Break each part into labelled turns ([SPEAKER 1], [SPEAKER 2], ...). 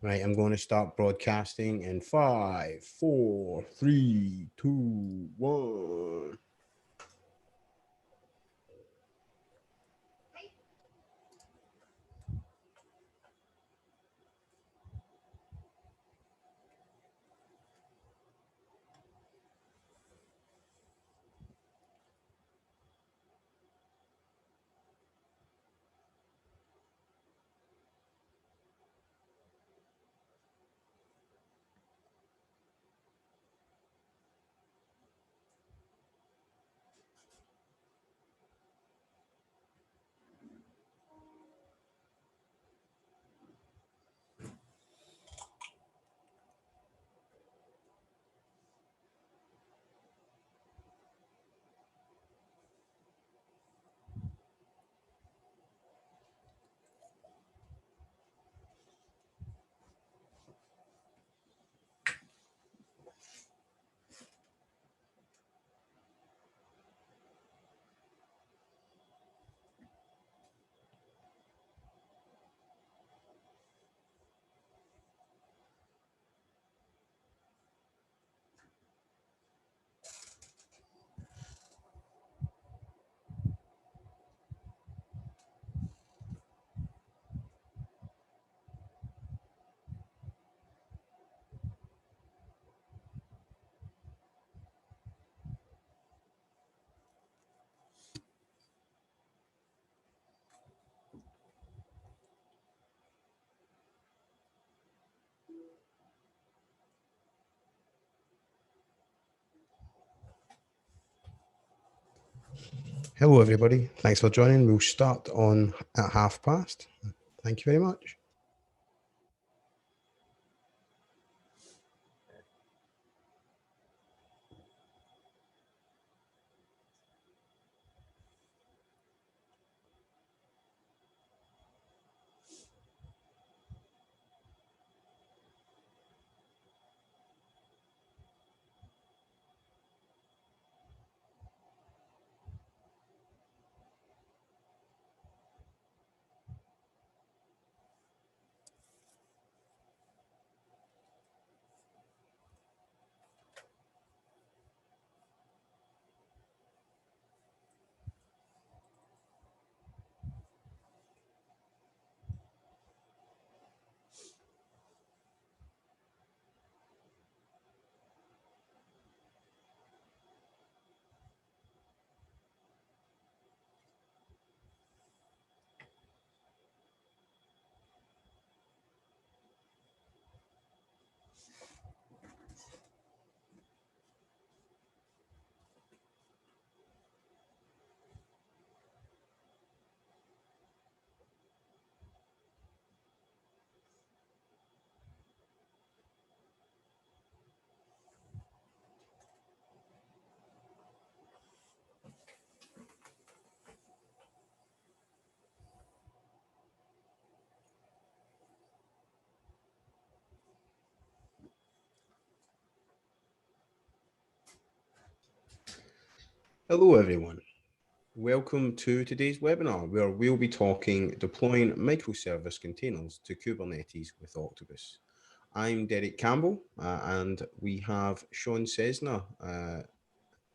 [SPEAKER 1] Right, I'm going to start broadcasting in 5, 4, 3, 2, 1. Hello, everybody. Thanks for joining. We'll start on at 1:30. Thank you very much. Hello, everyone. Welcome to today's webinar, where we'll be talking deploying microservice containers to Kubernetes with Octopus. I'm Derek Campbell, and we have Sean Cessna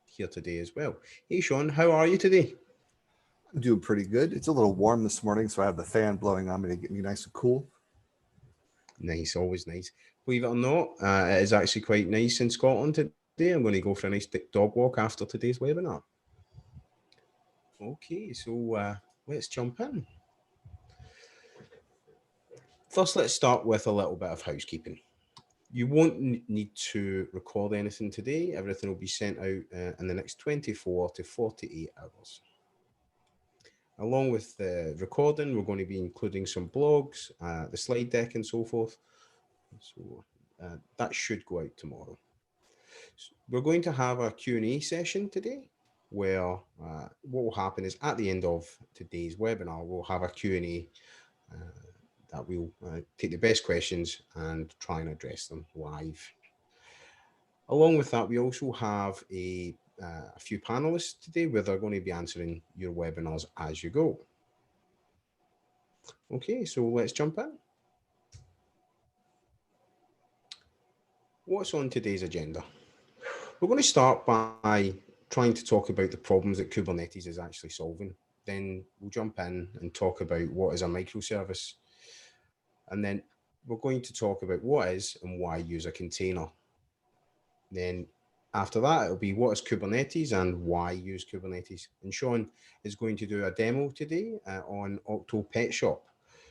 [SPEAKER 1] here today as well. Hey, Sean, how are you today?
[SPEAKER 2] I'm doing pretty good. It's a little warm this morning, so I have the fan blowing on me to get me nice and cool.
[SPEAKER 1] Nice, always nice. Believe it or not, it is actually quite nice in Scotland today. I'm going to go for a nice dog walk after today's webinar. Okay, so let's jump in. First, let's start with a little bit of housekeeping. You won't need to record anything today. Everything will be sent out in the next 24 to 48 hours. Along with the recording, we're going to be including some blogs, the slide deck, and so forth. So that should go out tomorrow. So we're going to have a Q&A session today, where what will happen is at the end of today's webinar, we'll have a Q&A that we'll take the best questions and try and address them live. Along with that, we also have a few panelists today where they're going to be answering your webinars as you go. Okay, so let's jump in. What's on today's agenda? We're going to start by trying to talk about the problems that Kubernetes is actually solving. Then we'll jump in and talk about what is a microservice. And then we're going to talk about what is and why use a container. Then after that, it'll be what is Kubernetes and why use Kubernetes. And Sean is going to do a demo today on Octopus Shop.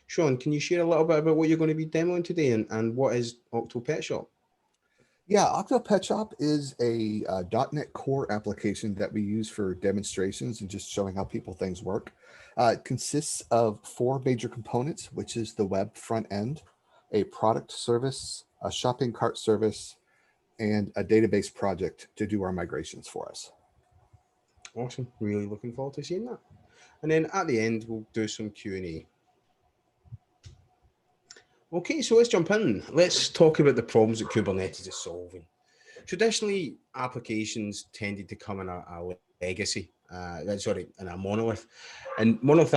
[SPEAKER 1] Sean, can you share a little bit about what you're going to be demoing today and what is Octopus Shop?
[SPEAKER 2] Yeah, Octopus Shop is a .NET Core application that we use for demonstrations and just showing how things work. It consists of 4 major components, which is the web front end, a product service, a shopping cart service, and a database project to do our migrations for us.
[SPEAKER 1] Awesome. Really looking forward to seeing that. And then at the end, we'll do some Q&A. Okay, so let's jump in. Let's talk about the problems that Kubernetes is solving. Traditionally, applications tended to come in a legacy, in a monolith. And monolith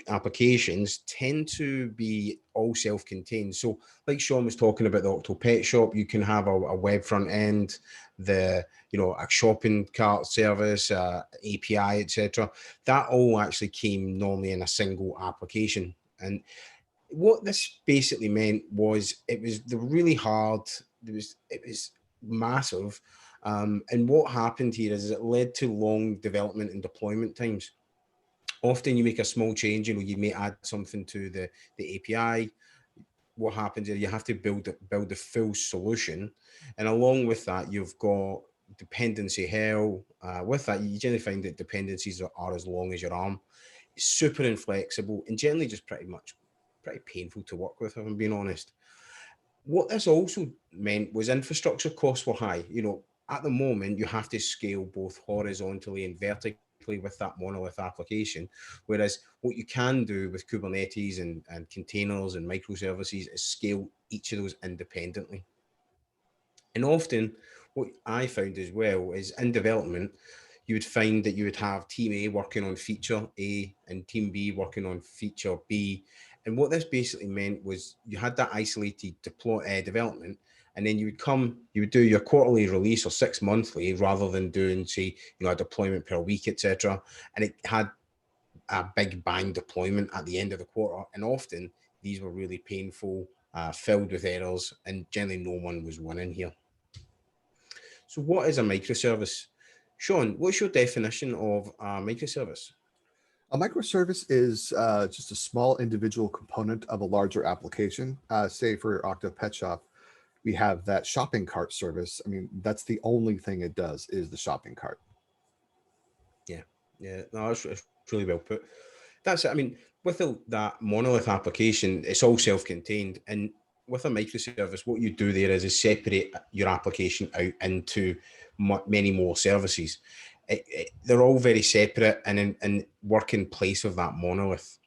[SPEAKER 1] applications tend to be all self-contained. So like Sean was talking about the Octopus Shop, you can have a web front end, a shopping cart service, API, etc. That all actually came normally in a single application. And what this basically meant was it was really hard. It was massive. And what happened here is it led to long development and deployment times. Often you make a small change, you may add something to the API. What happens is you have to build the full solution. And along with that, you've got dependency hell. With that, you generally find that dependencies are as long as your arm. It's super inflexible and generally just pretty painful to work with, if I'm being honest. What this also meant was infrastructure costs were high. At the moment, you have to scale both horizontally and vertically with that monolith application. Whereas what you can do with Kubernetes and containers and microservices is scale each of those independently. And often what I found as well is in development, you would find that you would have team A working on feature A and team B working on feature B. And what this basically meant was you had that isolated development, and then you would do your quarterly release or 6 monthly rather than doing, say, a deployment per week, etc. And it had a big bang deployment at the end of the quarter. And often these were really painful, filled with errors, and generally no one was winning here. So what is a microservice? Sean, what's your definition of a microservice?
[SPEAKER 2] A microservice is just a small individual component of a larger application. Say for Octopus Shop, we have that shopping cart service. I mean, that's the only thing it does is the shopping cart.
[SPEAKER 1] Yeah, no, it's really well put. That's it. I mean, with that monolith application, it's all self-contained. And with a microservice, what you do there is separate your application out into many more services. They're all very separate and work in place of that monolith.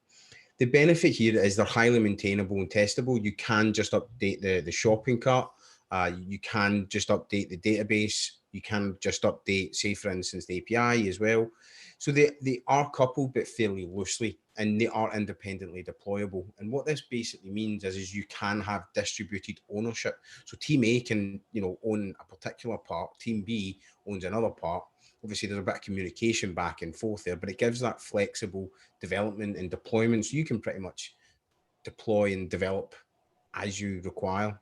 [SPEAKER 1] The benefit here is they're highly maintainable and testable. You can just update the shopping cart. You can just update the database. You can just update, say, for instance, the API as well. So they are coupled, but fairly loosely, and they are independently deployable. And what this basically means is you can have distributed ownership. So team A can, own a particular part. Team B owns another part. Obviously, there's a bit of communication back and forth there, but it gives that flexible development and deployment. So you can pretty much deploy and develop as you require.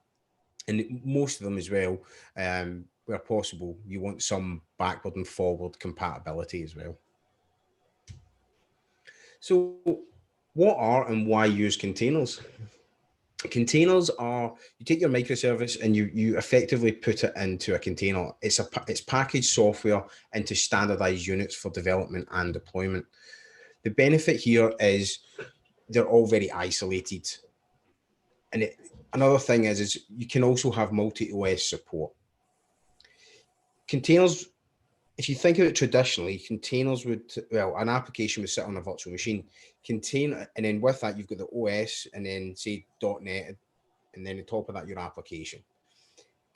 [SPEAKER 1] And most of them as well, where possible, you want some backward and forward compatibility as well. So what are and why use containers? Containers are, you take your microservice and you effectively put it into a container. It's packaged software into standardized units for development and deployment. The benefit here is they're all very isolated. And another thing is you can also have multi-OS support. Containers, if you think of it traditionally, containers an application would sit on a virtual machine, and then with that, you've got the OS and then say .NET, and then on top of that, your application.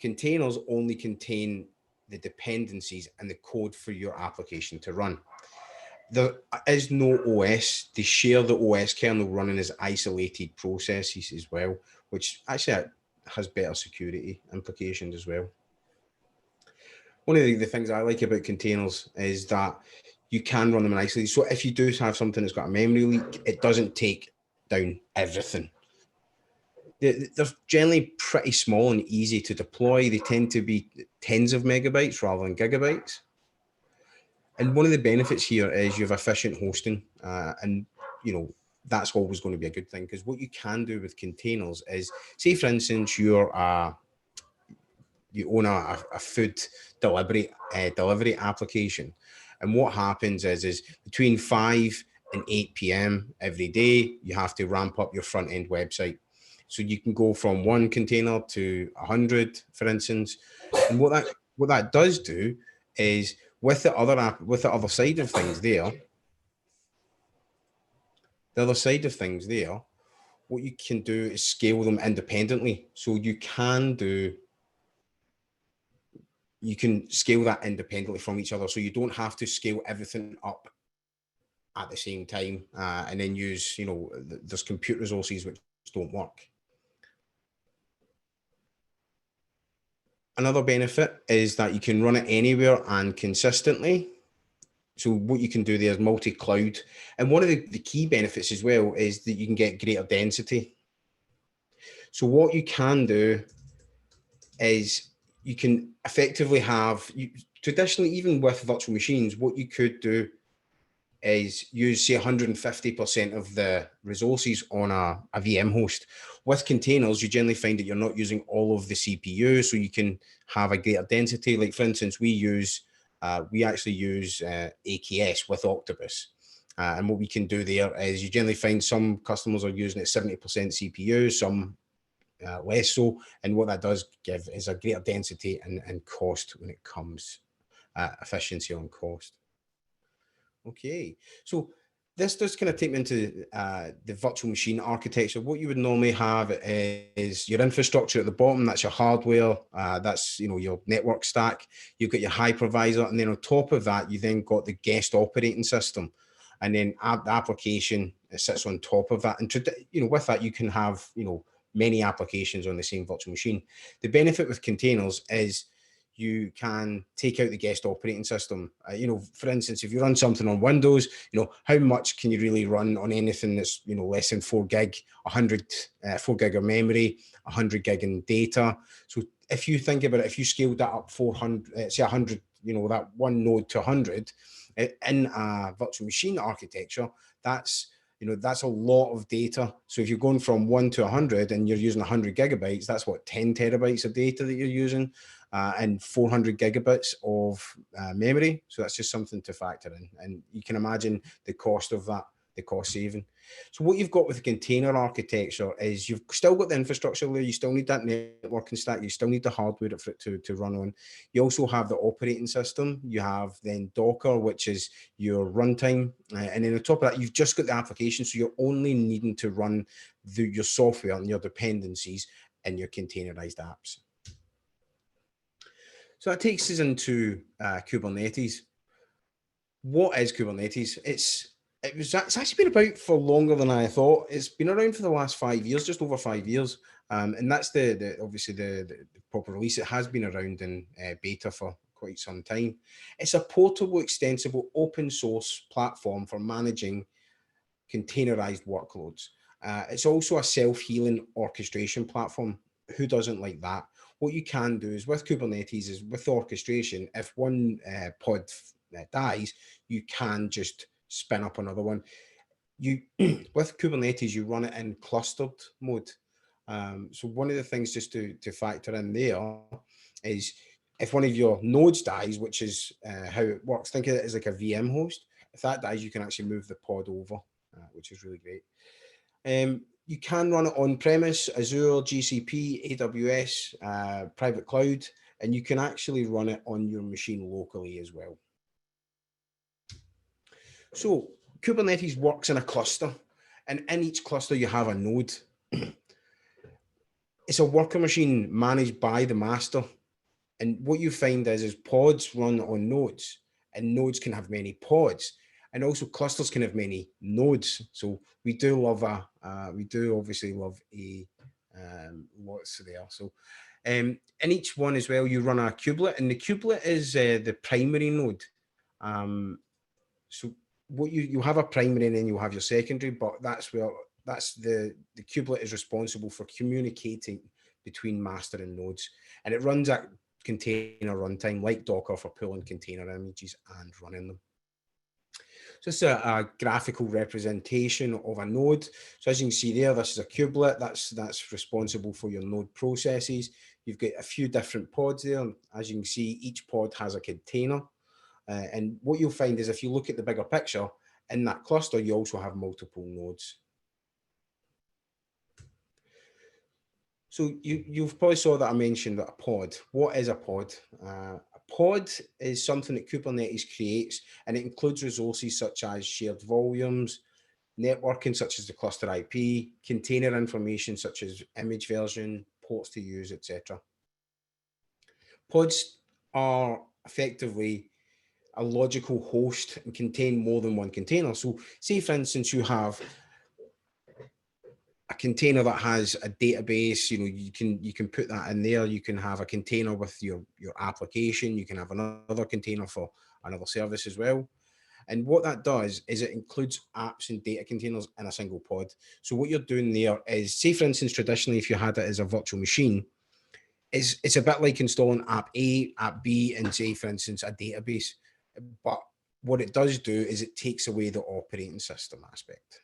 [SPEAKER 1] Containers only contain the dependencies and the code for your application to run. There is no OS. They share the OS kernel running as isolated processes as well, which actually has better security implications as well. One of the things I like about containers is that you can run them in isolation. So if you do have something that's got a memory leak, it doesn't take down everything. They're generally pretty small and easy to deploy. They tend to be tens of megabytes rather than gigabytes. And one of the benefits here is you have efficient hosting, and that's always going to be a good thing, because what you can do with containers is, say for instance, you own a food delivery application, and what happens is between 5 and 8 p.m. every day you have to ramp up your front end website. So you can go from one container to 100, for instance. And what that does do is, with the other side of things there, what you can do is scale them independently. So you can scale that independently from each other. So you don't have to scale everything up at the same time, and then use, there's compute resources which don't work. Another benefit is that you can run it anywhere and consistently. So what you can do there is multi-cloud. And one of the key benefits as well is that you can get greater density. So what you can do is you can effectively have, traditionally, even with virtual machines, what you could do is use, say, 150% of the resources on a VM host. With containers, you generally find that you're not using all of the CPU, so you can have a greater density. Like, for instance, we actually use AKS with Octopus. And what we can do there is, you generally find some customers are using it 70% CPU, some less so. And what that does give is a greater density and cost when it comes efficiency on cost. Okay, so this does kind of take me into the virtual machine architecture. What you would normally have is your infrastructure at the bottom. That's your hardware. That's your network stack. You've got your hypervisor, and then on top of that, you then got the guest operating system, and then the application sits on top of that. And with that, you can have many applications on the same virtual machine. The benefit with containers is you can take out the guest operating system. For instance, if you run something on Windows, how much can you really run on anything that's, less than 4 gig, 4 gig of memory, 100 gig in data. So if you think about it, if you scaled that up 400, say 100, that one node to 100 in a virtual machine architecture, that's a lot of data. So if you're going from 1 to 100 and you're using 100 gigabytes, that's what, 10 terabytes of data that you're using, and 400 gigabits of memory. So that's just something to factor in. And you can imagine the cost of that, the cost saving. So what you've got with the container architecture is you've still got the infrastructure layer. You still need that networking stack. You still need the hardware for it to run on. You also have the operating system. You have then Docker, which is your runtime. And then on top of that, you've just got the application. So you're only needing to run your software and your dependencies in your containerized apps. So that takes us into Kubernetes. What is Kubernetes? It's actually been about for longer than I thought. It's been around for the last 5 years, just over 5 years, and that's obviously the proper release. It has been around in beta for quite some time. It's a portable, extensible, open source platform for managing containerized workloads. It's also a self-healing orchestration platform. Who doesn't like that? What you can do is, with Kubernetes, is with orchestration, if one pod dies, you can just spin up another one. With Kubernetes, you run it in clustered mode. So one of the things just to factor in there is, if one of your nodes dies, which is how it works, think of it as like a VM host. If that dies, you can actually move the pod over, which is really great. You can run it on premise, Azure, GCP, AWS, private cloud, and you can actually run it on your machine locally as well. So Kubernetes works in a cluster, and in each cluster you have a node. It's a worker machine managed by the master. And what you find is pods run on nodes, and nodes can have many pods, and also clusters can have many nodes. So we do obviously love a lots there. So in each one as well, you run a kubelet, and the kubelet is the primary node. So what you have a primary, and then you'll have your secondary, but that's where the kubelet is responsible for communicating between master and nodes, and it runs at container runtime like Docker for pulling container images and running them. So it's a graphical representation of a node. So as you can see there, this is a kubelet that's responsible for your node processes. You've got a few different pods there. As you can see, each pod has a container. And what you'll find is if you look at the bigger picture, in that cluster, you also have multiple nodes. So you've probably saw that I mentioned that a pod. What is a pod? A pod is something that Kubernetes creates, and it includes resources such as shared volumes, networking such as the cluster IP, container information such as image version, ports to use, etc. Pods are effectively a logical host and contain more than one container. So say, for instance, you have a container that has a database, you can put that in there. You can have a container with your application. You can have another container for another service as well. And what that does is it includes apps and data containers in a single pod. So what you're doing there is, say, for instance, traditionally, if you had it as a virtual machine, it's a bit like installing app A, app B, and say, for instance, a database. But what it does do is it takes away the operating system aspect.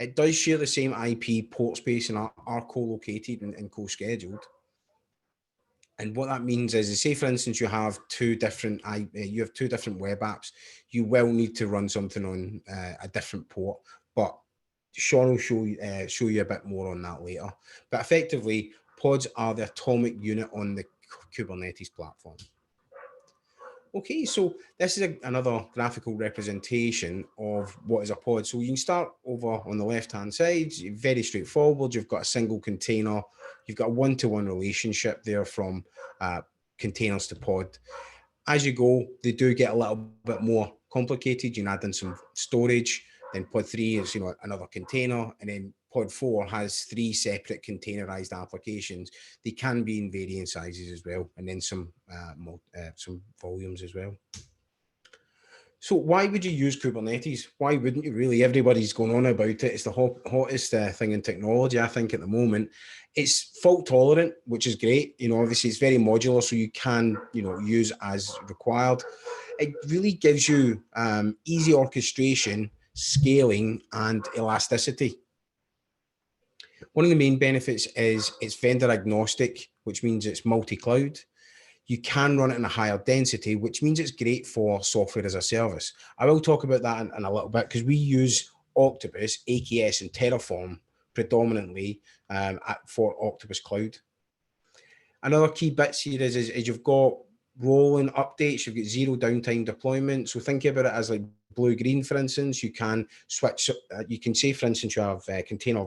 [SPEAKER 1] It does share the same IP port space and are co-located and co-scheduled. And what that means is, say, for instance, you have two different web apps. You will need to run something on a different port, but Sean will show you a bit more on that later. But effectively, pods are the atomic unit on the Kubernetes platform. Okay, so this is another graphical representation of what is a pod. So you can start over on the left-hand side, very straightforward. You've got a single container. You've got a one-to-one relationship there from containers to pod. As you go, they do get a little bit more complicated. You can add in some storage. Then pod 3 is another container, and then pod 4 has 3 separate containerized applications. They can be in varying sizes as well, and then some volumes as well. So why would you use Kubernetes? Why wouldn't you really? Everybody's going on about it. It's the hottest thing in technology, I think, at the moment. It's fault tolerant, which is great. Obviously it's very modular, so you can, use as required. It really gives you easy orchestration, scaling, and elasticity. One of the main benefits is it's vendor agnostic, which means it's multi-cloud. You can run it in a higher density, which means it's great for software as a service. I will talk about that in a little bit, because we use Octopus, AKS, and Terraform predominantly for Octopus Cloud. Another key bits here is you've got rolling updates. You've got zero downtime deployment. So think about it as like blue-green, for instance. You can switch. You can say, for instance, you have container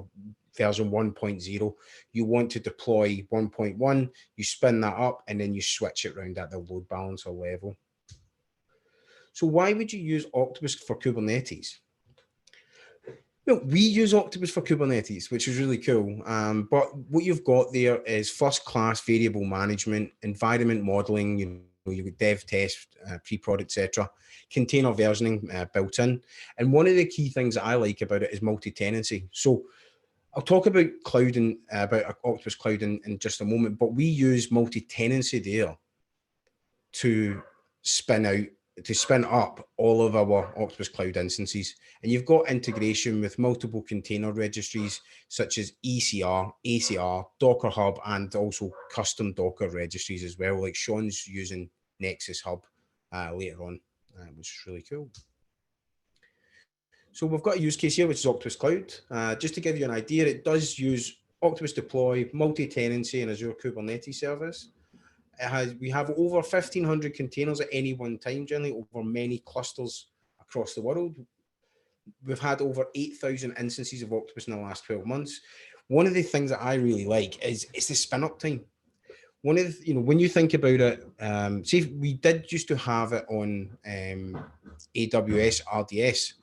[SPEAKER 1] version 1.0, you want to deploy 1.1, you spin that up, and then you switch it around at the load balancer level. So why would you use Octopus for Kubernetes? Well, we use Octopus for Kubernetes, which is really cool. But what you've got there is first-class variable management, environment modeling, you've got dev, test, pre-prod, etc., container versioning built in. And one of the key things that I like about it is multi-tenancy. So I'll talk about cloud and about Octopus Cloud in just a moment, but we use multi-tenancy there to spin up all of our Octopus Cloud instances. And you've got integration with multiple container registries such as ECR, ACR, Docker Hub, and also custom Docker registries as well, like Sean's using Nexus Hub later on, which is really cool. So we've got a use case here, which is Octopus Cloud. Just to give you an idea, it does use Octopus Deploy, multi-tenancy, and Azure Kubernetes service. We have over 1,500 containers at any one time, generally over many clusters across the world. We've had over 8,000 instances of Octopus in the last 12 months. One of the things that I really like is the spin-up time. One of the, when you think about it, see, we did used to have it on AWS RDS.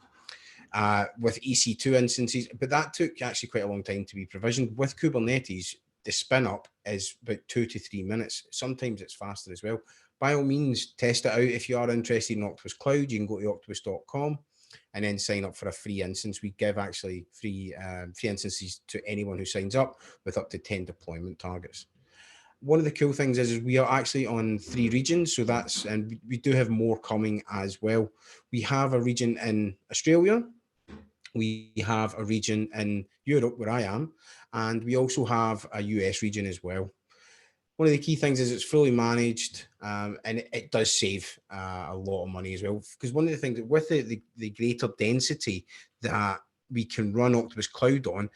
[SPEAKER 1] With EC2 instances, but that took actually quite a long time to be provisioned. With Kubernetes, the spin up is about 2 to 3 minutes. Sometimes it's faster as well. By all means, test it out. If you are interested in Octopus Cloud, you can go to octopus.com and then sign up for a free instance. We give actually free instances to anyone who signs up with up to 10 deployment targets. One of the cool things is we are actually on 3 regions, so that's, and we do have more coming as well. We have a region in Australia, we have a region in Europe where I am, and we also have a US region as well. One of the key things is it's fully managed, and it does save a lot of money as well. Because one of the things with the greater density that we can run Octopus Cloud on,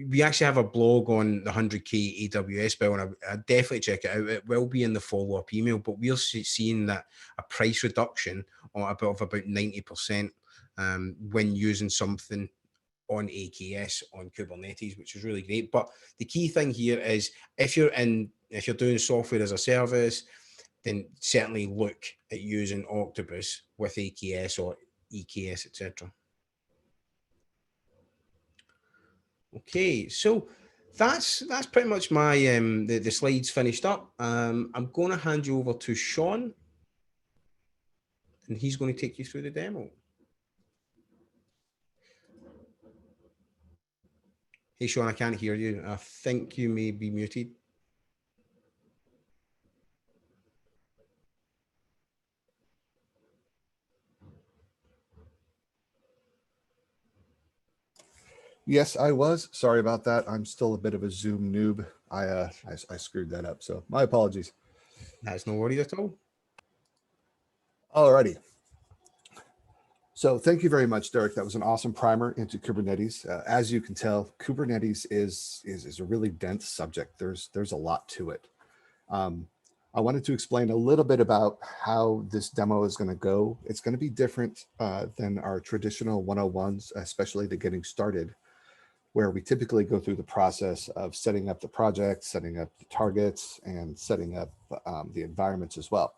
[SPEAKER 1] we actually have a blog on the 100K AWS bill, and I definitely check it out. It will be in the follow-up email, but we're seeing that a price reduction of about 90% when using something on AKS on Kubernetes, which is really great. But the key thing here is if you're doing software as a service, then certainly look at using Octopus with AKS or EKS, etc. Okay, so that's pretty much my the slides finished up. I'm going to hand you over to Sean, and he's going to take you through the demo. Hey, Sean, I can't hear you. I think you may be muted.
[SPEAKER 2] Yes, I was. Sorry about that. I'm still a bit of a Zoom noob. I screwed that up, so my apologies.
[SPEAKER 1] That's no worries at all.
[SPEAKER 2] Alrighty. So thank you very much, Derek. That was an awesome primer into Kubernetes. As you can tell, Kubernetes is a really dense subject. There's a lot to it. I wanted to explain a little bit about how this demo is going to go. It's going to be different than our traditional 101s, especially the getting started, where we typically go through the process of setting up the project, setting up the targets, and setting up the environments as well.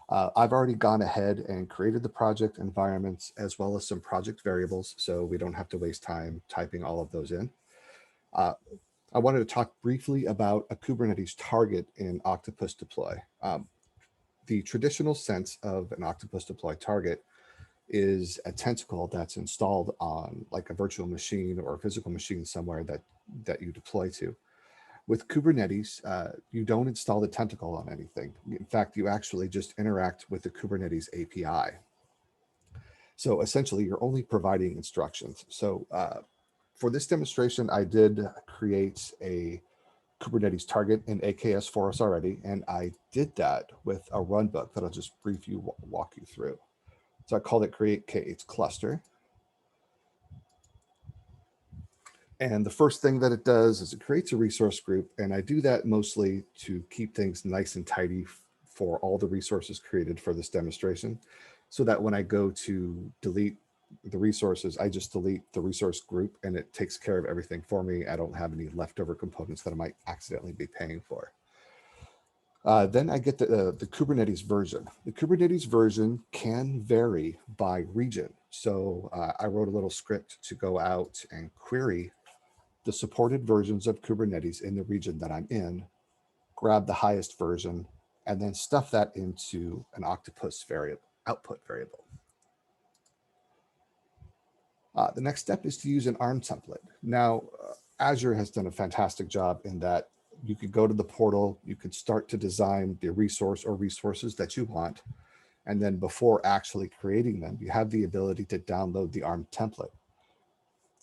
[SPEAKER 2] I've already gone ahead and created the project environments as well as some project variables, so we don't have to waste time typing all of those in. I wanted to talk briefly about a Kubernetes target in Octopus deploy. The traditional sense of an Octopus deploy target is a tentacle that's installed on like a virtual machine or a physical machine somewhere that you deploy to. With Kubernetes, you don't install the tentacle on anything. In fact, you actually just interact with the Kubernetes API. So essentially, you're only providing instructions. So for this demonstration, I did create a Kubernetes target in AKS for us already, and I did that with a runbook that I'll just briefly walk you through. So I called it create K8 cluster. And the first thing that it does is it creates a resource group. And I do that mostly to keep things nice and tidy for all the resources created for this demonstration, so that when I go to delete the resources, I just delete the resource group and it takes care of everything for me. I don't have any leftover components that I might accidentally be paying for. Then I get the Kubernetes version. The Kubernetes version can vary by region. So I wrote a little script to go out and query the supported versions of Kubernetes in the region that I'm in, grab the highest version, and then stuff that into an Octopus output variable. The next step is to use an ARM template. Now, Azure has done a fantastic job in that you could go to the portal, you could start to design the resource or resources that you want, and then before actually creating them, you have the ability to download the ARM template.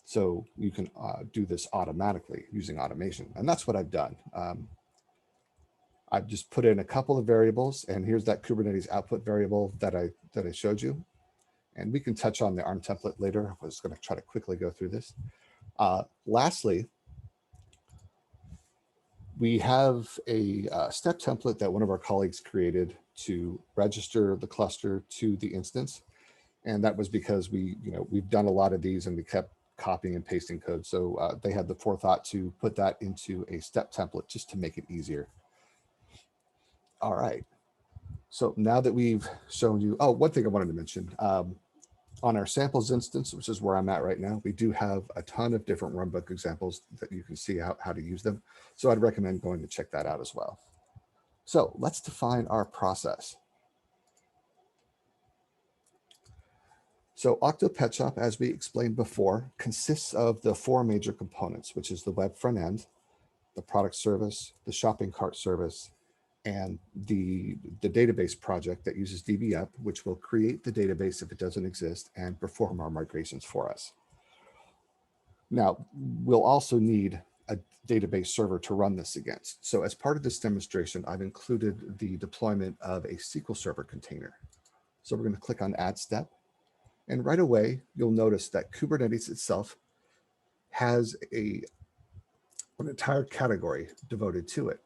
[SPEAKER 2] So you can do this automatically using automation. And that's what I've done. I've just put in a couple of variables, and here's that Kubernetes output variable that I showed you. And we can touch on the ARM template later. I was going to try to quickly go through this. Lastly, we have a step template that one of our colleagues created to register the cluster to the instance. And that was because we've done a lot of these and we kept copying and pasting code. So they had the forethought to put that into a step template just to make it easier. All right. So now that we've shown you, oh, one thing I wanted to mention, On our samples instance, which is where I'm at right now, we do have a ton of different runbook examples that you can see how to use them. So I'd recommend going to check that out as well. So let's define our process. So Octopus, as we explained before, consists of the four major components, which is the web front end, the product service, the shopping cart service, and the database project that uses DBUp, which will create the database if it doesn't exist and perform our migrations for us. Now, we'll also need a database server to run this against. So as part of this demonstration, I've included the deployment of a SQL Server container. So we're going to click on Add Step. And right away, you'll notice that Kubernetes itself has an entire category devoted to it.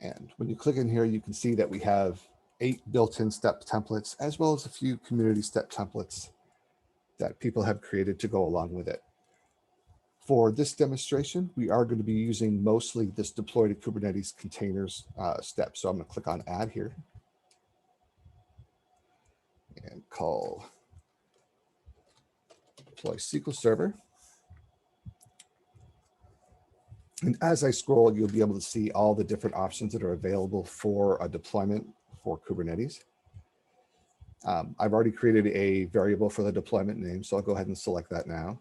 [SPEAKER 2] And when you click in here, you can see that we have 8 built-in step templates, as well as a few community step templates that people have created to go along with it. For this demonstration, we are going to be using mostly this deploy to Kubernetes containers step. So I'm going to click on Add here and call deploy SQL Server. And as I scroll, you'll be able to see all the different options that are available for a deployment for Kubernetes. I've already created a variable for the deployment name, so I'll go ahead and select that now.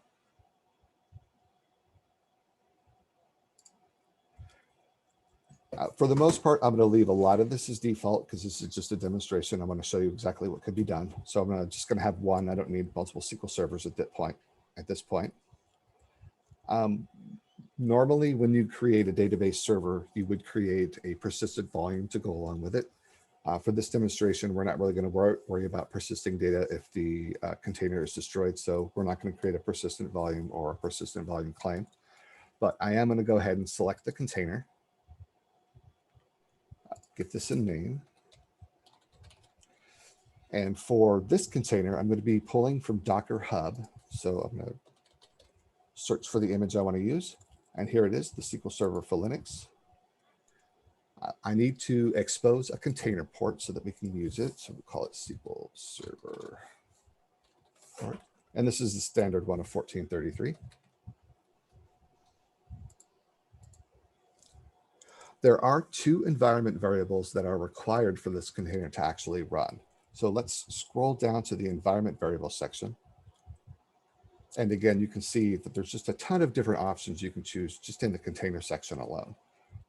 [SPEAKER 2] For the most part, I'm going to leave a lot of this as default because this is just a demonstration. I'm going to show you exactly what could be done. So I'm just going to have one. I don't need multiple SQL servers at this point. Normally, when you create a database server, you would create a persistent volume to go along with it. For this demonstration, we're not really going to worry about persisting data if the container is destroyed. So we're not going to create a persistent volume or a persistent volume claim. But I am going to go ahead and select the container. Give this a name. And for this container, I'm going to be pulling from Docker Hub. So I'm going to search for the image I want to use. And here it is, the SQL Server for Linux. I need to expose a container port so that we can use it. So we'll call it SQL Server port. And this is the standard one of 1433. There are 2 environment variables that are required for this container to actually run. So let's scroll down to the environment variable section. And again, you can see that there's just a ton of different options you can choose just in the container section alone.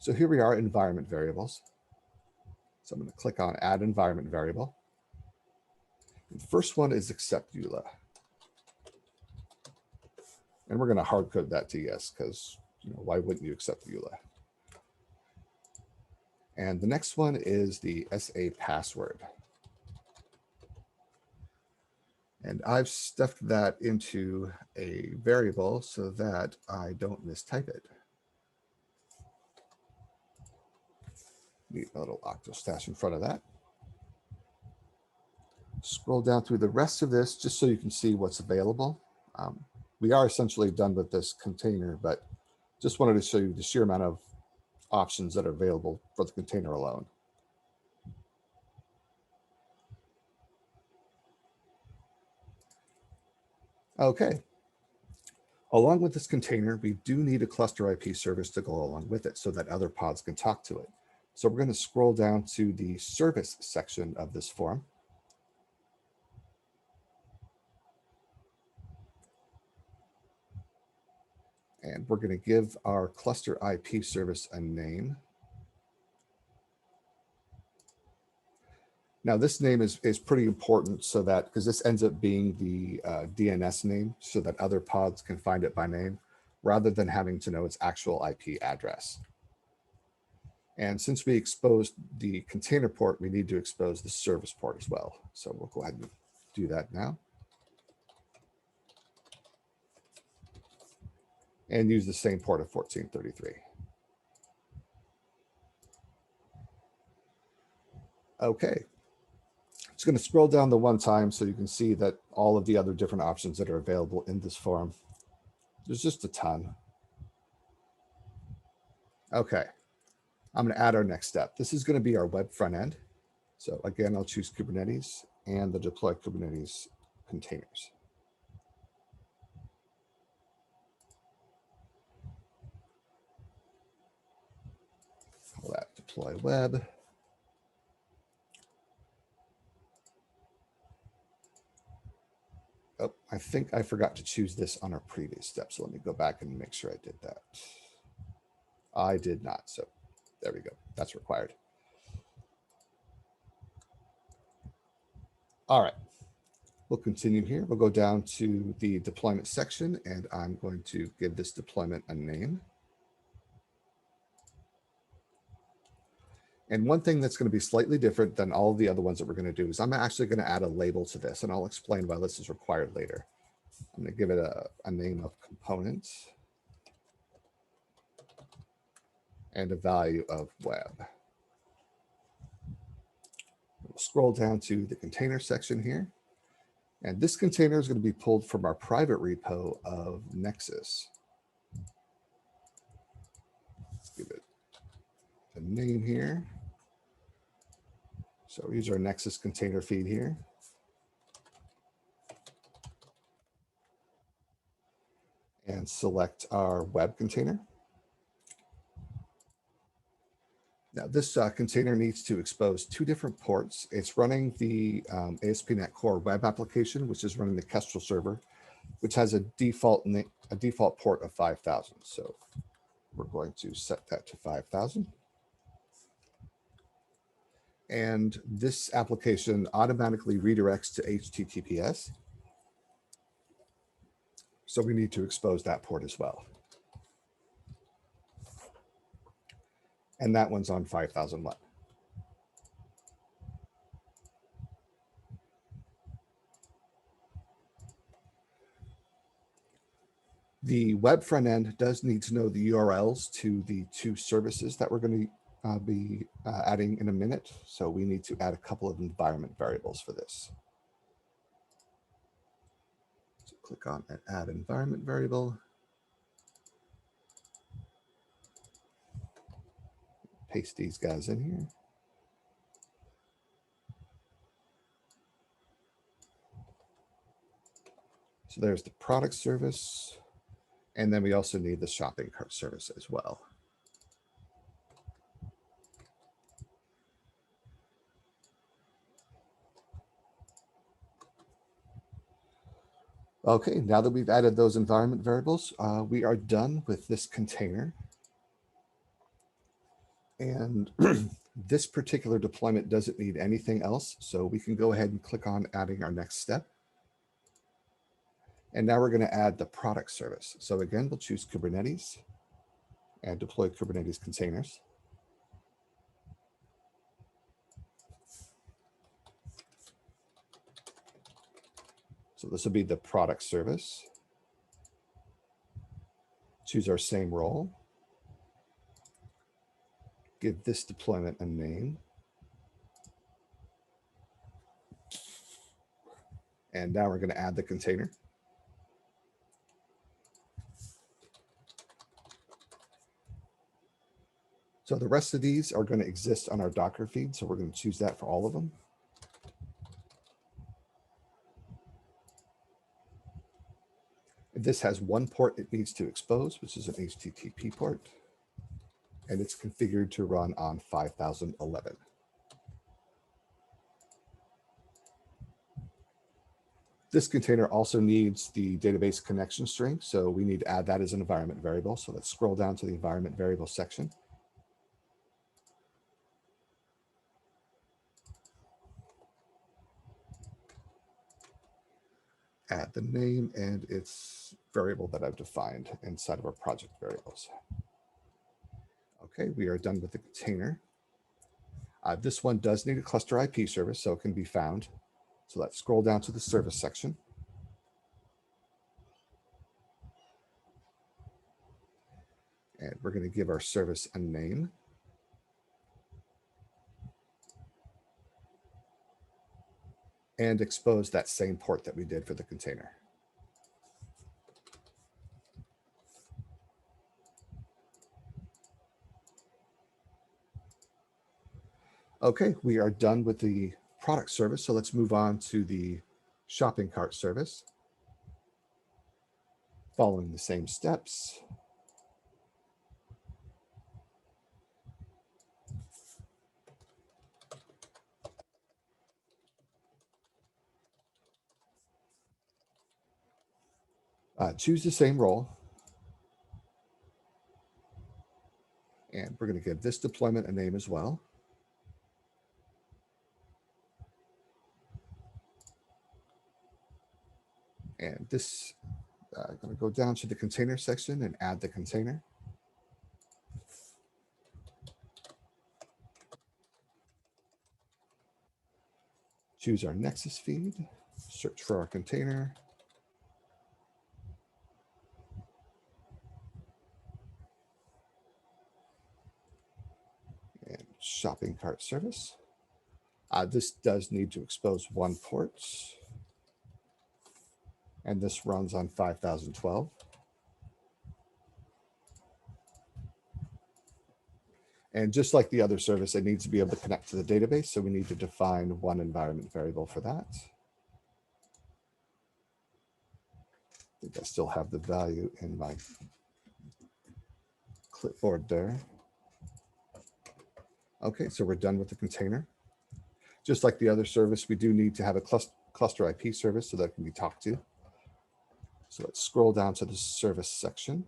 [SPEAKER 2] So here we are, environment variables. So I'm going to click on Add Environment Variable. The first one is accept EULA. And we're going to hard code that to yes, because why wouldn't you accept EULA? And the next one is the SA password. And I've stuffed that into a variable so that I don't mistype it. Need a little octostash in front of that. Scroll down through the rest of this just so you can see what's available. We are essentially done with this container, but just wanted to show you the sheer amount of options that are available for the container alone. Okay. Along with this container, we do need a cluster IP service to go along with it so that other pods can talk to it. So we're going to scroll down to the service section of this form. And we're going to give our cluster IP service a name. Now this name is pretty important so that, because this ends up being the DNS name so that other pods can find it by name rather than having to know its actual IP address. And since we exposed the container port, we need to expose the service port as well. So we'll go ahead and do that now. And use the same port of 1433. Okay. Just going to scroll down the one time so you can see that all of the other different options that are available in this form. There's just a ton. Okay. I'm going to add our next step. This is going to be our web front end. So again, I'll choose Kubernetes and the deploy Kubernetes containers. Call that deploy web. Oh, I think I forgot to choose this on our previous step. So let me go back and make sure I did that. I did not. So there we go. That's required. All right. We'll continue here. We'll go down to the deployment section, and I'm going to give this deployment a name. And one thing that's going to be slightly different than all the other ones that we're going to do is I'm actually going to add a label to this, and I'll explain why this is required later. I'm going to give it a name of components and a value of web. We'll scroll down to the container section here. And this container is going to be pulled from our private repo of Nexus. Let's give it a name here. So we use our Nexus container feed here. And select our web container. Now this container needs to expose two different ports. It's running the ASP.NET Core web application, which is running the Kestrel server, which has a default port of 5,000. So we're going to set that to 5,000. And this application automatically redirects to HTTPS. So we need to expose that port as well. And that one's on 5001. The web front end does need to know the URLs to the two services that we're going to be adding in a minute. So we need to add a couple of environment variables for this. So click on an add environment variable. Paste these guys in here. So there's the product service. And then we also need the shopping cart service as well. Okay, now that we've added those environment variables, we are done with this container. And this particular deployment doesn't need anything else. So we can go ahead and click on adding our next step. And now we're going to add the product service. So again, we'll choose Kubernetes and deploy Kubernetes containers. So this will be the product service. Choose our same role. Give this deployment a name. And now we're going to add the container. So the rest of these are going to exist on our Docker feed. So we're going to choose that for all of them. This has one port it needs to expose, which is an HTTP port. And it's configured to run on 5011. This container also needs the database connection string. So we need to add that as an environment variable. So let's scroll down to the environment variable section. Add the name and its variable that I've defined inside of our project variables. Okay, we are done with the container. This one does need a cluster IP service, so it can be found. So let's scroll down to the service section. And we're going to give our service a name. And expose that same port that we did for the container. Okay, we are done with the product service. So let's move on to the shopping cart service. Following the same steps. Choose the same role. And we're going to give this deployment a name as well. And this, I'm going to go down to the container section and add the container. Choose our Nexus feed, search for our container. And shopping cart service. This does need to expose one port. And this runs on 5012. And just like the other service, it needs to be able to connect to the database. So we need to define one environment variable for that. I think I still have the value in my clipboard there. Okay, so we're done with the container. Just like the other service, we do need to have a cluster IP service so that it can be talked to. So let's scroll down to the service section.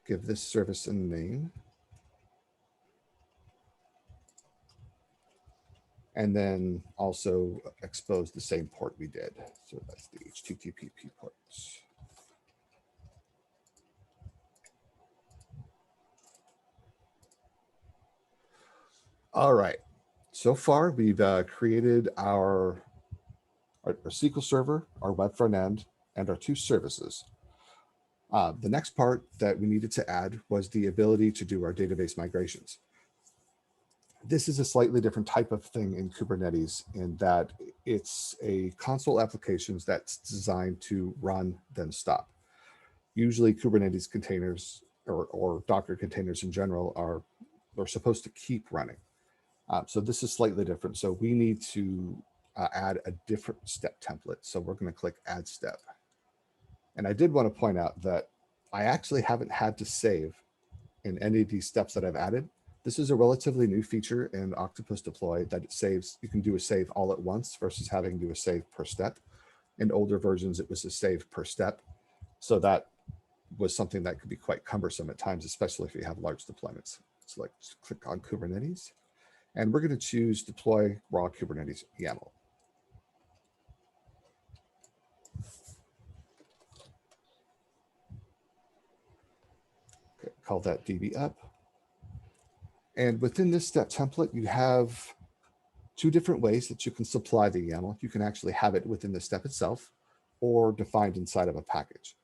[SPEAKER 2] Give this service a name. And then also expose the same port we did. So that's the HTTP ports. All right. So far, we've created our SQL Server, our web front end, and our two services. The next part that we needed to add was the ability to do our database migrations. This is a slightly different type of thing in Kubernetes in that it's a console applications that's designed to run, then stop. Usually Kubernetes containers or Docker containers in general are supposed to keep running. So this is slightly different. So we need to add a different step template. So we're going to click Add Step. And I did want to point out that I actually haven't had to save in any of these steps that I've added. This is a relatively new feature in Octopus Deploy that it saves. You can do a save all at once versus having to do a save per step. In older versions, it was a save per step. So that was something that could be quite cumbersome at times, especially if you have large deployments. So let's click on Kubernetes. And we're going to choose Deploy Raw Kubernetes YAML. Okay, call that DB up. And within this step template, you have two different ways that you can supply the YAML. You can actually have it within the step itself or defined inside of a package.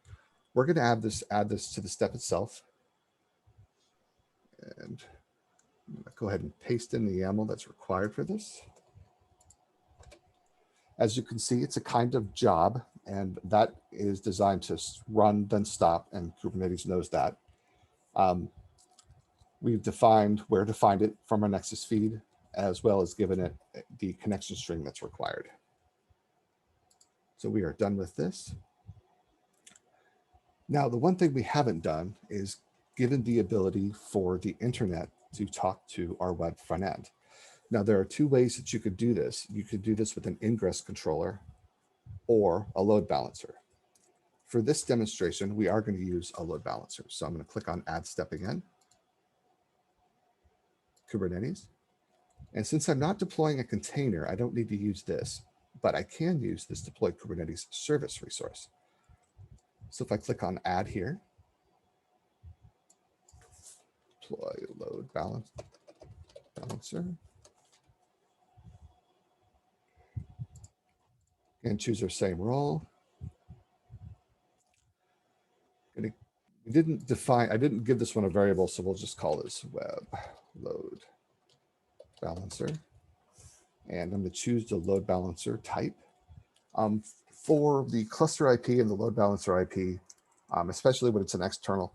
[SPEAKER 2] We're going to add this to the step itself. And I'm going to go ahead and paste in the YAML that's required for this. As you can see, it's a kind of job, and that is designed to run, then stop, and Kubernetes knows that. We've defined where to find it from our Nexus feed, as well as given it the connection string that's required. So we are done with this. Now, the one thing we haven't done is given the ability for the internet to talk to our web front end. Now, there are two ways that you could do this. You could do this with an ingress controller or a load balancer. For this demonstration, we are going to use a load balancer. So I'm going to click on Add Step again, Kubernetes. And since I'm not deploying a container, I don't need to use this, but I can use this deploy Kubernetes service resource. So if I click on Add here, deploy load balancer, and choose our same role. I didn't give this one a variable, so we'll just call this web load balancer. And I'm going to choose the load balancer type. For the cluster IP and the load balancer IP, especially when it's an external,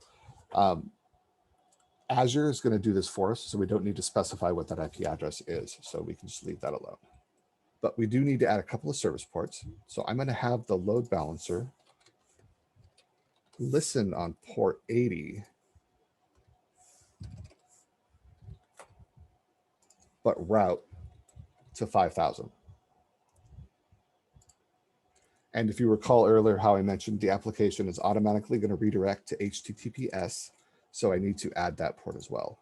[SPEAKER 2] Azure is going to do this for us, so we don't need to specify what that IP address is. So we can just leave that alone. But we do need to add a couple of service ports. So I'm going to have the load balancer listen on port 80, but route to 5,000. And if you recall earlier how I mentioned the application is automatically going to redirect to HTTPS, so I need to add that port as well.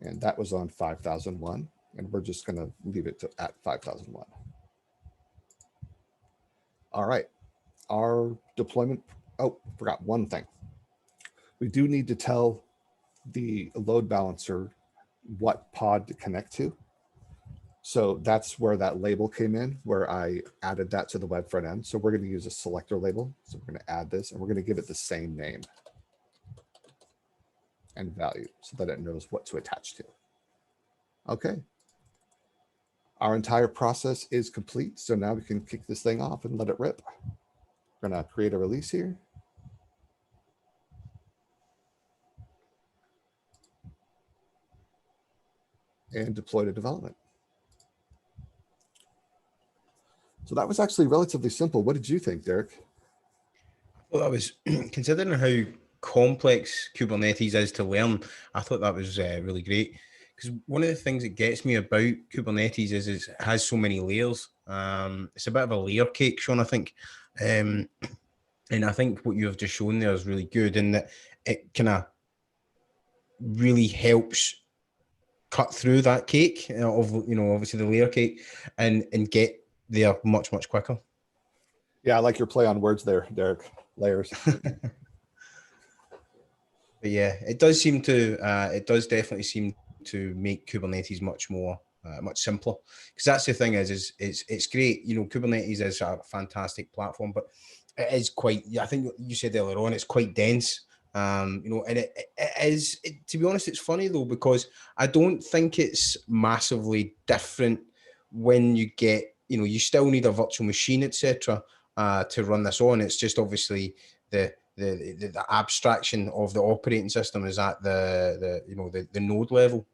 [SPEAKER 2] And that was on 5001, and we're just going to leave it at 5001. All right, our deployment, oh, forgot one thing. We do need to tell the load balancer what pod to connect to. So that's where that label came in, where I added that to the web front end. So we're going to use a selector label. So we're going to add this, and we're going to give it the same name and value so that it knows what to attach to. Okay. Our entire process is complete. So now we can kick this thing off and let it rip. We're going to create a release here. And deploy to development. So that was actually relatively simple. What did you think, Derek?
[SPEAKER 1] Well, that was, considering how complex Kubernetes is to learn, I thought that was really great. Because one of the things that gets me about Kubernetes is it has so many layers. It's a bit of a layer cake, Sean, I think. And I think what you have just shown there is really good in that it kind of really helps cut through that cake of, obviously the layer cake and get there much, much quicker.
[SPEAKER 2] Yeah, I like your play on words there, Derek. Layers.
[SPEAKER 1] But yeah, it does definitely seem to make Kubernetes much more, much simpler. Because that's the thing is it's great. Kubernetes is a fantastic platform, but it is quite, I think you said earlier on, it's quite dense. And it is, to be honest, it's funny though, because I don't think it's massively different when you get, you still need a virtual machine, etc. To run this on. It's just obviously the abstraction of the operating system is at the node level.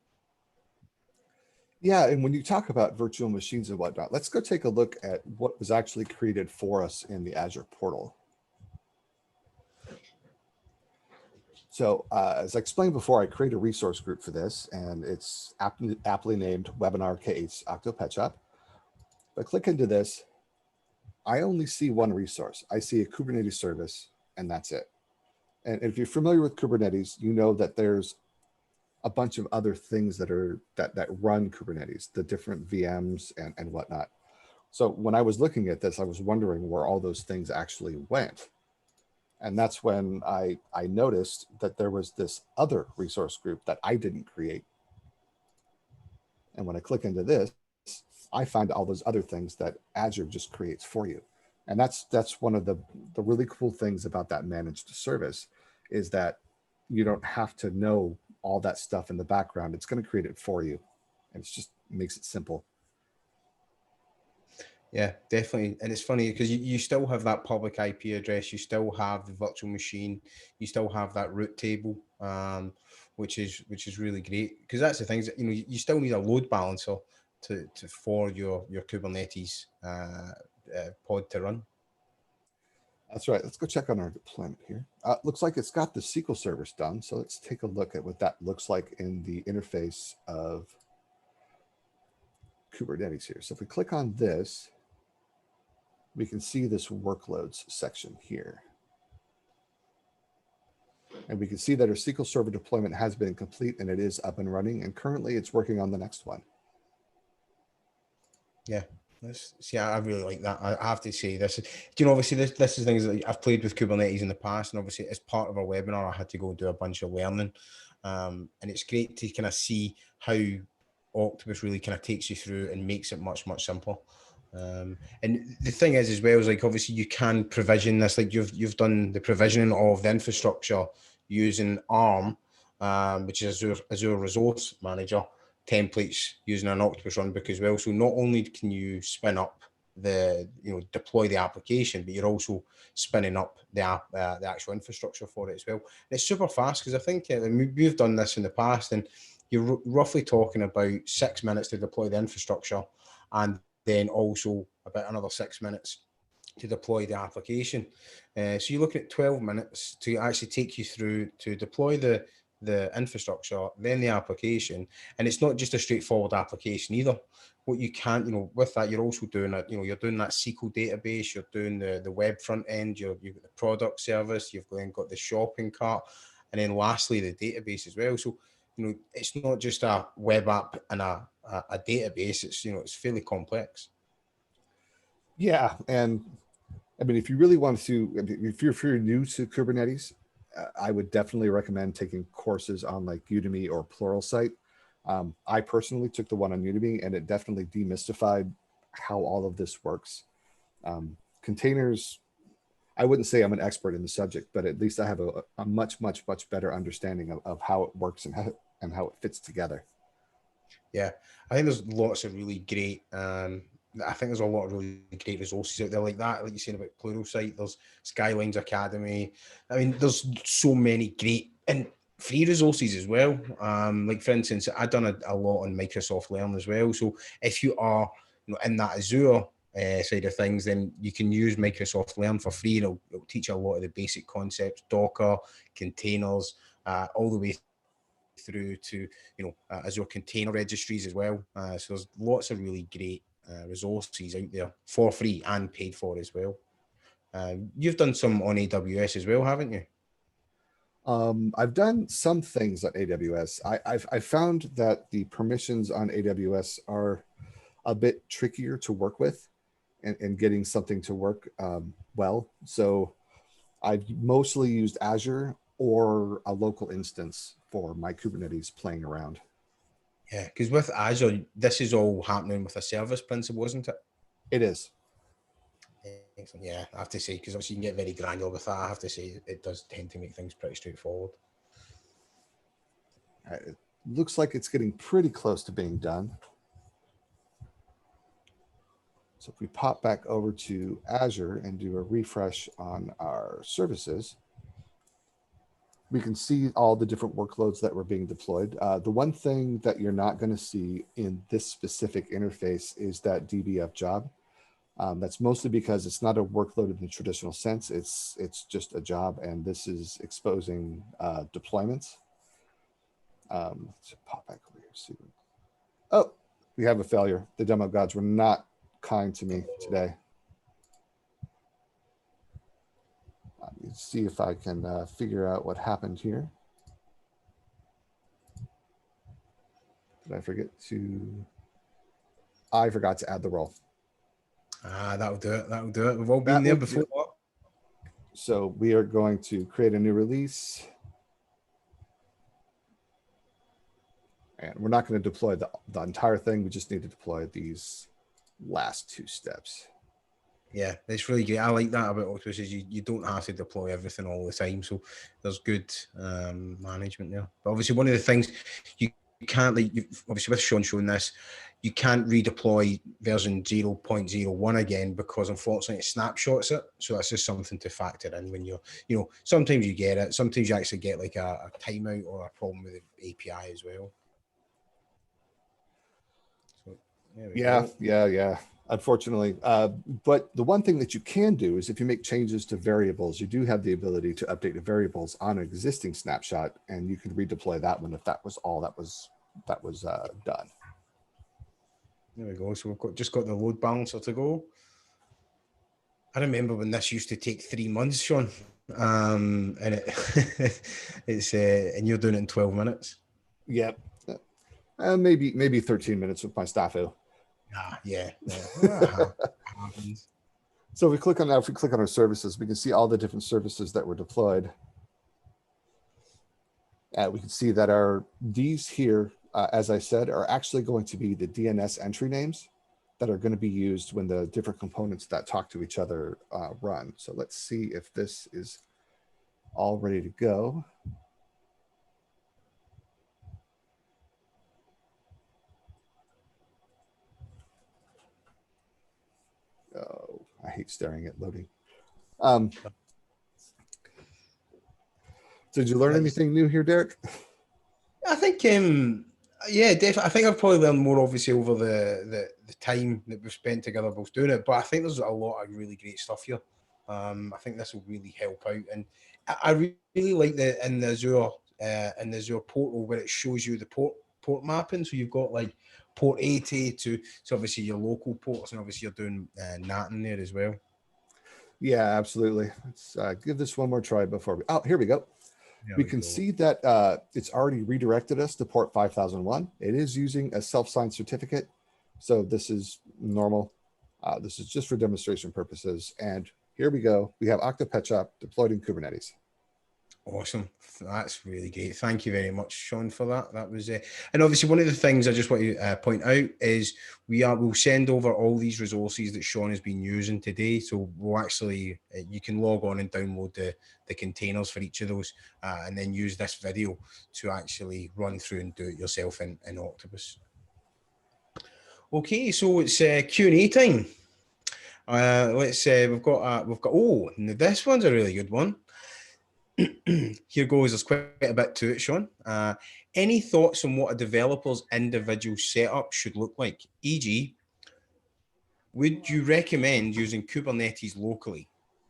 [SPEAKER 2] Yeah, and when you talk about virtual machines and whatnot, let's go take a look at what was actually created for us in the Azure portal. So as I explained before, I create a resource group for this, and it's aptly named Webinar Case Octopus. If I click into this, I only see one resource. I see a Kubernetes service, and that's it. And if you're familiar with Kubernetes, you know that there's a bunch of other things that run Kubernetes, the different VMs and whatnot. So when I was looking at this, I was wondering where all those things actually went. And that's when I noticed that there was this other resource group that I didn't create. And when I click into this, I find all those other things that Azure just creates for you. And that's one of the really cool things about that managed service is that you don't have to know all that stuff in the background. It's going to create it for you. And it just makes it simple.
[SPEAKER 1] Yeah, definitely. And it's funny because you still have that public IP address, you still have the virtual machine, you still have that root table, which is really great. Because that's the things that, you still need a load balancer for your Kubernetes pod to run.
[SPEAKER 2] That's right. Let's go check on our deployment here. Looks like it's got the SQL service done. So let's take a look at what that looks like in the interface of Kubernetes here. So if we click on this, we can see this workloads section here. And we can see that our SQL Server deployment has been complete and it is up and running. And currently it's working on the next one.
[SPEAKER 1] Yeah. See, I really like that. I have to say this. Obviously this is things that I've played with Kubernetes in the past, and obviously as part of our webinar, I had to go do a bunch of learning, and it's great to kind of see how Octopus really kind of takes you through and makes it much, much simpler. And the thing is, as well, is like obviously you can provision this, like you've done the provisioning of the infrastructure using ARM, which is Azure Resource Manager templates using an Octopus run book as well. So not only can you spin up deploy the application, but you're also spinning up the actual infrastructure for it as well. And it's super fast because I think we've done this in the past, and you're roughly talking about 6 minutes to deploy the infrastructure, and then also about another 6 minutes to deploy the application. So you're looking at 12 minutes to actually take you through to deploy the infrastructure, then the application. And it's not just a straightforward application either. What you can, with that, you're also doing you're doing that SQL database, you're doing the web front end, you've got the product service, you've then got the shopping cart, and then lastly, the database as well. So, it's not just a web app and a database, it's fairly complex.
[SPEAKER 2] Yeah, and I mean, if you really want to, if you're new to Kubernetes, I would definitely recommend taking courses on like Udemy or Pluralsight. I personally took the one on Udemy, and it definitely demystified how all of this works. Containers, I wouldn't say I'm an expert in the subject, but at least I have a much, much, much better understanding of how it works and how it fits together.
[SPEAKER 1] Yeah, I think there's lots of really great. I think there's a lot of really great resources out there like that. Like you're saying about Pluralsight, there's Skylines Academy. I mean, there's so many great and free resources as well. Like for instance, I've done a lot on Microsoft Learn as well. So if you are in that Azure side of things, then you can use Microsoft Learn for free. It'll teach you a lot of the basic concepts, Docker, containers, all the way through to Azure container registries as well. So there's lots of really great resources out there for free and paid for as well. You've done some on AWS as well, haven't you?
[SPEAKER 2] I've done some things on AWS. I've found that the permissions on AWS are a bit trickier to work with and getting something to work well. So I've mostly used Azure or a local instance for my Kubernetes playing around.
[SPEAKER 1] Yeah, because with Azure, this is all happening with a service principle, isn't it?
[SPEAKER 2] It is.
[SPEAKER 1] Excellent. Yeah, I have to say, because obviously you can get very granular with that. I have to say it does tend to make things pretty straightforward.
[SPEAKER 2] It looks like it's getting pretty close to being done. So if we pop back over to Azure and do a refresh on our services, we can see all the different workloads that were being deployed. The one thing that you're not going to see in this specific interface is that DBF job. That's mostly because it's not a workload in the traditional sense. It's just a job, and this is exposing deployments. Let's pop back over here. See. Oh, we have a failure. The demo gods were not kind to me today. Let's see if I can figure out what happened here. Did I forget to? I forgot to add the role.
[SPEAKER 1] That'll do it. That'll do it. We've all been there before.
[SPEAKER 2] So we are going to create a new release. And we're not going to deploy the entire thing. We just need to deploy these last two steps.
[SPEAKER 1] Yeah, it's really great. I like that about Octopus is you don't have to deploy everything all the time. So there's good management there. But obviously one of the things you can't, obviously with Sean showing this, you can't redeploy version 0.01 again because unfortunately it snapshots it. So that's just something to factor in when you're, sometimes you get it. Sometimes you actually get like a timeout or a problem with the API as well. So,
[SPEAKER 2] yeah. Unfortunately, but the one thing that you can do is if you make changes to variables, you do have the ability to update the variables on an existing snapshot, and you can redeploy that one if that was all that was done.
[SPEAKER 1] There we go. So we've just got the load balancer to go. I remember when this used to take 3 months, Sean, and it's and you're doing it in 12 minutes.
[SPEAKER 2] Yep, maybe 13 minutes with my Staffo.
[SPEAKER 1] Yeah.
[SPEAKER 2] So if we click on our services, we can see all the different services that were deployed. We can see that these here, as I said, are actually going to be the DNS entry names that are going to be used when the different components that talk to each other run. So let's see if this is all ready to go. hate staring at loading. So did you learn anything new here, Derek?
[SPEAKER 1] I think, yeah, definitely. I think I've probably learned more, obviously, over the time that we've spent together both doing it. But I think there's a lot of really great stuff here. I think this will really help out, and I really like in the Azure portal where it shows you the port mapping. So you've got like port 80 to so obviously your local ports, and obviously you're doing NAT in there as well.
[SPEAKER 2] Yeah, absolutely. Let's give this one more try before we. Oh, here we go. We can see that it's already redirected us to port 5001. It is using a self-signed certificate. So this is normal. This is just for demonstration purposes. And here we go. We have Octopus deployed in Kubernetes.
[SPEAKER 1] Awesome. That's really great. Thank you very much, Sean, for that. That was and obviously one of the things I just want to point out is we'll send over all these resources that Sean has been using today. So we'll actually you can log on and download the containers for each of those, and then use this video to actually run through and do it yourself in Octopus. Okay, so it's Q&A time. Let's say we've got oh, this one's a really good one. Here goes. There's quite a bit to it, Sean. Any thoughts on what a developer's individual setup should look like? E.g., would you recommend using Kubernetes locally?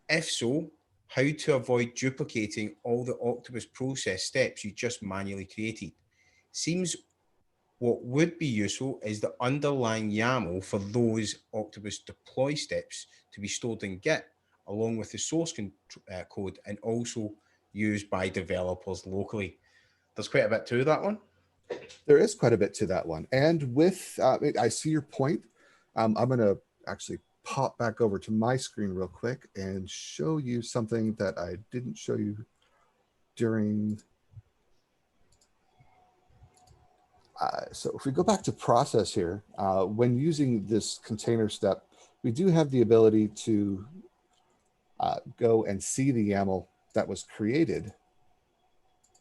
[SPEAKER 1] If so, how to avoid duplicating all the Octopus process steps you just manually created? Seems what would be useful is the underlying YAML for those Octopus deploy steps to be stored in Git, along with the source code, and also used by developers locally. There's quite a bit to that one.
[SPEAKER 2] There is quite a bit to that one. And with, I see your point. I'm going to actually pop back over to my screen real quick and show you something that I didn't show you during. So if we go back to process here, when using this container step, we do have the ability to go and see the YAML that was created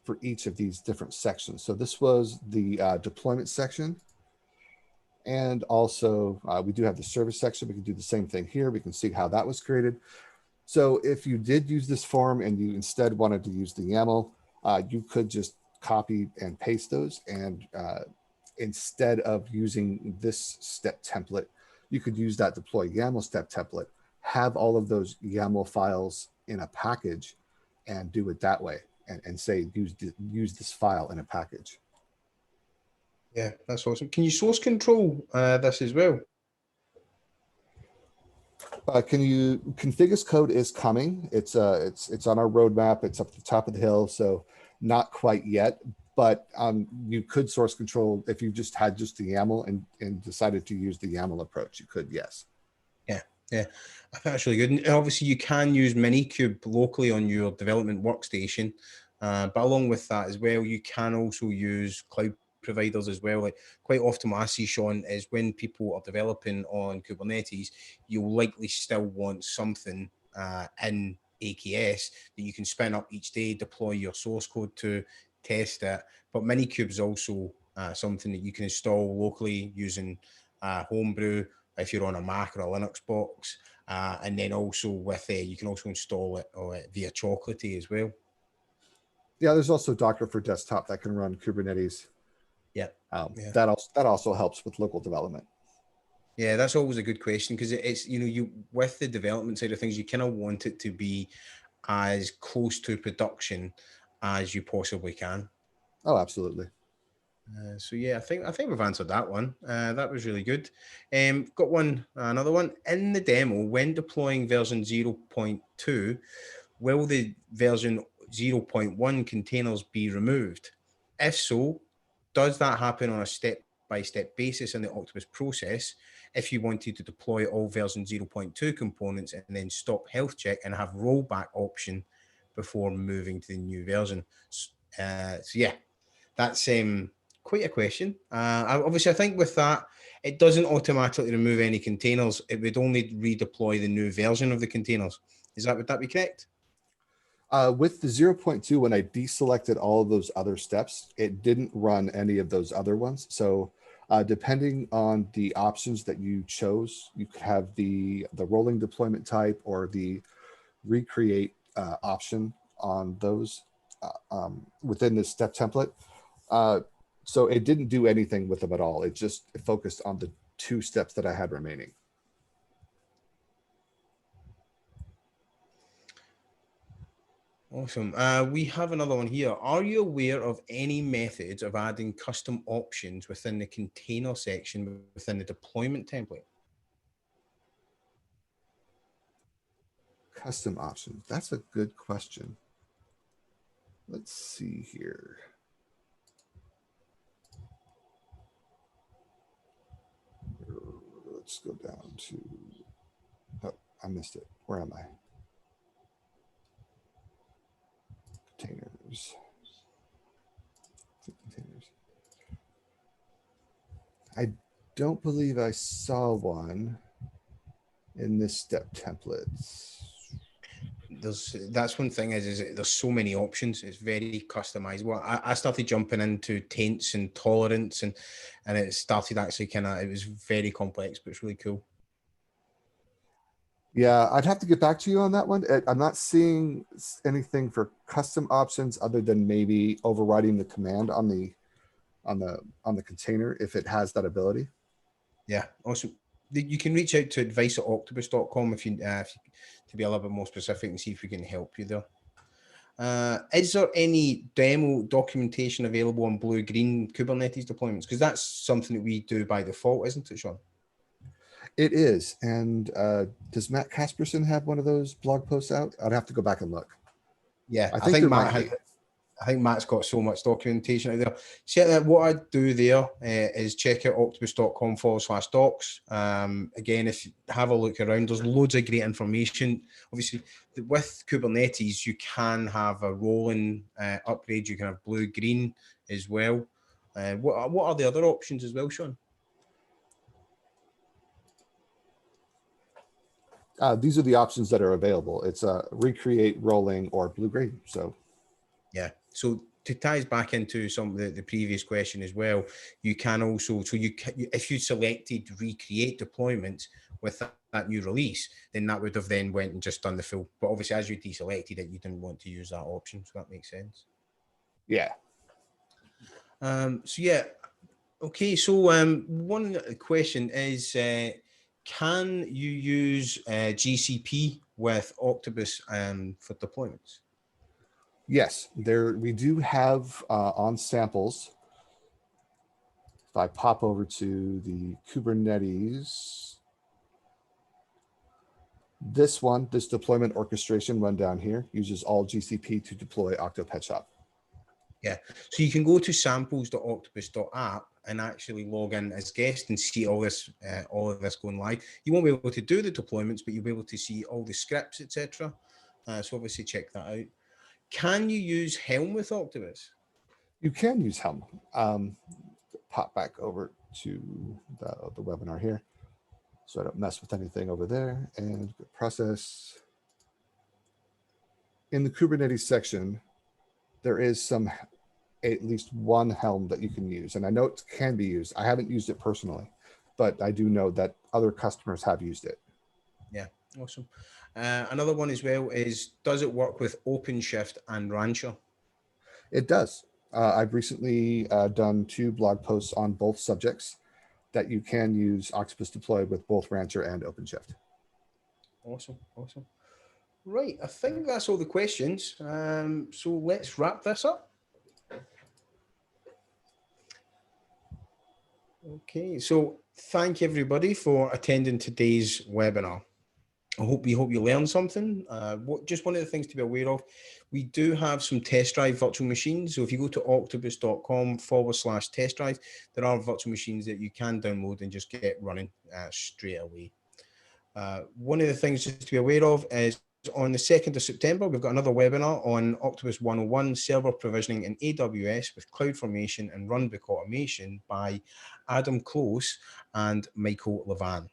[SPEAKER 2] for each of these different sections. So this was the deployment section. And also we do have the service section. We can do the same thing here. We can see how that was created. So if you did use this form and you instead wanted to use the YAML, you could just copy and paste those. And instead of using this step template, you could use that deploy YAML step template, have all of those YAML files in a package and do it that way. And say, use this file in a package.
[SPEAKER 1] Yeah, that's awesome. Can you source control this as well?
[SPEAKER 2] Can you config as code is coming. It's on our roadmap. It's up the top of the hill, so not quite yet. But you could source control if you just had just the YAML and decided to use the YAML approach. You could, yes.
[SPEAKER 1] Yeah, I think that's really good. And obviously, you can use Minikube locally on your development workstation, but along with that as well, you can also use cloud providers as well. Like quite often what I see, Sean, is when people are developing on Kubernetes, you'll likely still want something in AKS that you can spin up each day, deploy your source code to, test it. But Minikube is also something that you can install locally using Homebrew if you're on a Mac or a Linux box, and then also with you can also install it via Chocolatey as well.
[SPEAKER 2] Yeah, there's also Docker for desktop that can run Kubernetes.
[SPEAKER 1] Yeah,
[SPEAKER 2] that also helps with local development.
[SPEAKER 1] Yeah, that's always a good question because it's you with the development side of things, you kind of want it to be as close to production as you possibly can.
[SPEAKER 2] Oh, absolutely.
[SPEAKER 1] So yeah, I think we've answered that one. That was really good. Got another one in the demo. When deploying version 0.2, will the version 0.1 containers be removed? If so, does that happen on a step-by-step basis in the Octopus process? If you wanted to deploy all version 0.2 components and then stop health check and have rollback option before moving to the new version. So yeah, that's quite a question. Obviously, I think with that, it doesn't automatically remove any containers. It would only redeploy the new version of the containers. Would that be correct?
[SPEAKER 2] With the 0.2, when I deselected all of those other steps, it didn't run any of those other ones. So Depending on the options that you chose, you could have the rolling deployment type or the recreate option on those within this step template. So it didn't do anything with them at all. It just focused on the 2 steps that I had remaining.
[SPEAKER 1] Awesome. We have another one here. Are you aware of any methods of adding custom options within the container section within the deployment template?
[SPEAKER 2] Custom options. That's a good question. Let's see here. Let's go down to, oh, I missed it. Where am I? Containers. Containers. I don't believe I saw one in this step templates.
[SPEAKER 1] That's one thing is there's so many options. It's very customizable. I started jumping into taints and tolerance and it started actually it was very complex, but it's really cool.
[SPEAKER 2] Yeah, I'd have to get back to you on that one. I'm not seeing anything for custom options other than maybe overriding the command on the container if it has that ability.
[SPEAKER 1] Yeah, awesome. You can reach out to advice@octopus.com if you to be a little bit more specific and see if we can help you there. Is there any demo documentation available on blue-green Kubernetes deployments? Because that's something that we do by default, isn't it, Sean?
[SPEAKER 2] It is. And does Matt Casperson have one of those blog posts out? I'd have to go back and look.
[SPEAKER 1] Yeah,
[SPEAKER 2] I think
[SPEAKER 1] Matt's got so much documentation out there. So what I do there is check out octopus.com/docs. Again, if you have a look around, there's loads of great information. Obviously, with Kubernetes, you can have a rolling upgrade. You can have blue-green as well. What are the other options as well, Sean?
[SPEAKER 2] These are the options that are available. It's recreate, rolling, or blue-green. So
[SPEAKER 1] yeah. So to ties back into some of the previous question as well, you can also, if you selected recreate deployment with that new release, then that would have then went and just done the full. But obviously, as you deselected it, you didn't want to use that option. So that makes sense.
[SPEAKER 2] Yeah.
[SPEAKER 1] So yeah. Okay. So one question is, can you use GCP with Octopus for deployments?
[SPEAKER 2] Yes, we do have on samples. If I pop over to the Kubernetes, this deployment orchestration one down here uses all GCP to deploy Octopus.
[SPEAKER 1] Yeah, so you can go to samples.octopus.app and actually log in as guest and see all of this going live. You won't be able to do the deployments, but you'll be able to see all the scripts, etc. So obviously check that out. Can you use Helm with Octopus?
[SPEAKER 2] You can use Helm. Pop back over to the webinar here, so I don't mess with anything over there. And process in the Kubernetes section, there is at least one Helm that you can use, and I know it can be used. I haven't used it personally, but I do know that other customers have used it.
[SPEAKER 1] Yeah, awesome. Another one as well is, does it work with OpenShift and Rancher?
[SPEAKER 2] It does. I've recently done 2 blog posts on both subjects that you can use Octopus deploy with both Rancher and OpenShift.
[SPEAKER 1] Awesome, awesome. Right, I think that's all the questions. So let's wrap this up. Okay, so thank you everybody for attending today's webinar. I hope you learned something. Just one of the things to be aware of, we do have some test drive virtual machines. So if you go to octopus.com/test drive, there are virtual machines that you can download and just get running straight away. One of the things just to be aware of is on the 2nd of September, we've got another webinar on Octopus 101, server provisioning in AWS with CloudFormation and Runbook automation by Adam Close and Michael Levan.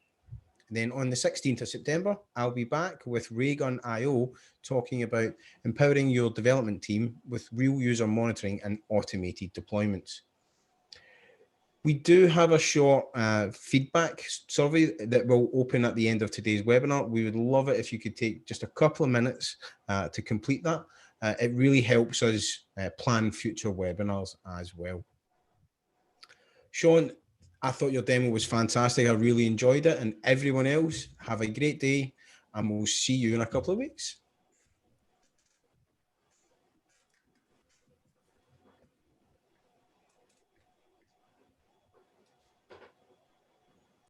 [SPEAKER 1] And then on the 16th of September, I'll be back with Raygun.io talking about empowering your development team with real user monitoring and automated deployments. We do have a short feedback survey that will open at the end of today's webinar. We would love it if you could take just a couple of minutes to complete that. It really helps us plan future webinars as well. Sean, I thought your demo was fantastic. I really enjoyed it. And everyone else, have a great day, and we'll see you in a couple of weeks.